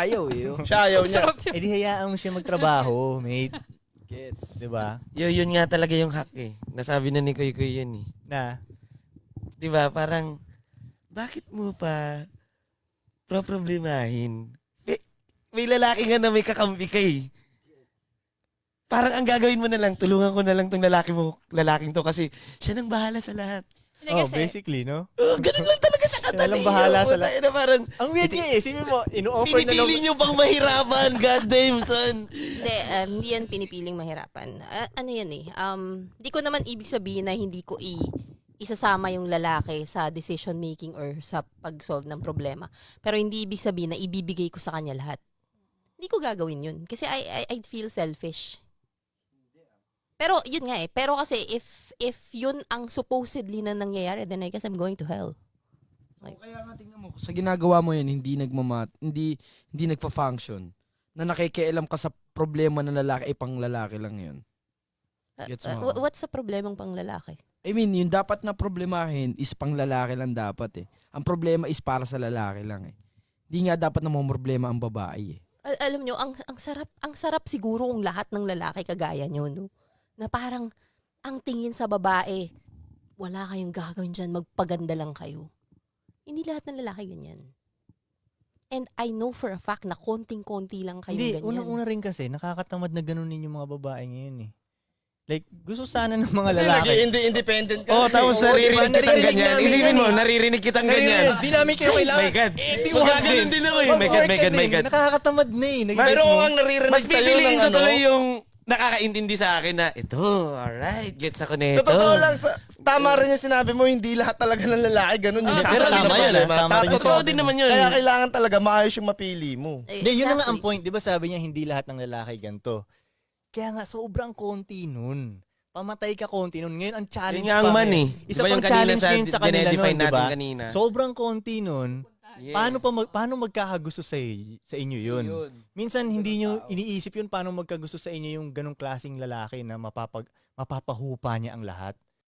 ayaw eh. Siya ayaw niya. Sarap yun. Eh di hayaan mo siya magtrabaho, mate. Gets. Diba? Yun nga talaga yung hack eh. Nasabi na ni Kuy Kuy yun eh. Na, Diba? Parang, bakit mo pa problemahin? May lalaki nga na may kakampi ka eh. Parang ang gagawin mo na lang, tulungan ko na lang tong lalaking to kasi siya nang bahala sa lahat. Hindi oh, kasi, basically, no? Ganun lang talaga siya Siya kadali. lang bahala sa lahat. Na parang, Ang weird niya eh. Sino mo, ino-offer na lang. pinipili nyo pang mahirapan, goddamn son. hindi yan pinipiling mahirapan. Ano yan eh, di ko naman ibig sabihin na hindi ko isasama yung lalaki sa decision making or sa pag-solve ng problema. Pero hindi ibig sabihin na ibibigay ko sa kanya lahat. Hindi ko gagawin yun. Kasi I'd feel selfish. Pero yun nga eh. Pero kasi if yun ang supposedly na nangyayari, then I guess I'm going to hell. Kaya nga tingnan mo, sa ginagawa mo yan, hindi nagfa-function. Na nakikialam ka sa problema ng lalaki, pang lalaki lang yun. Gets mo? What's the problemang pang lalaki? I mean, yung dapat na problemahin is pang lalaki lang dapat eh. Ang problema is para sa lalaki lang eh. Hindi nga dapat na mga problema ang babae eh. Alam nyo, ang sarap siguro kung lahat ng lalaki kagaya nyo, no? Na parang ang tingin sa babae, wala kayong gagawin dyan, magpaganda lang kayo. Hindi lahat ng lalaki ganyan. And I know for a fact na konting-konti lang kayo Hindi, ganyan. unang-una rin kasi, nakakatamad na ganunin yung mga babae ngayon eh. Like, gusto sana ng mga Kasi lalaki. independent ka. Oh, tapos naririnig kitang naririnig ganyan. namin Isipin yan mo, eh. naririnig kitang ganyan. Di namin kayo kailangan. My God. di Magaganon din ako eh. My God, my God, my God. Nakakatamad na eh. Pero kung ang naririnig Mas sa'yo pipiliin ng ko ano, tuloy yung nakakaintindi sa akin na, ito, alright, gets ako nito. sa totoo lang, tama rin yung sinabi mo, hindi lahat talaga ng lalaki ganun. Ah, Yung pero sasabihin tama ng yun, problema. tama rin yung Totoo din naman yun. Kaya kailangan talaga maayos yung mapili mo. Hindi, yun na nga ang point. Di ba sabi niya, hindi lahat ng lalaki ganito. Kaya nga, sobrang konti nun. Pamatay ka konti nun. Ngayon, ang challenge Yun nga ang pa man ngayon. eh. Isa Diba yung pang kanina challenge sa ngayon sa kanila dinedefine nun, di natin ba? kanina? Sobrang konti nun. Yeah. Paano magkakagusto sa inyo yun? Minsan hindi nyo iniisip yun paano magkagusto sa inyo yung ganong klaseng lalaki na mapapahupa niya ang lahat.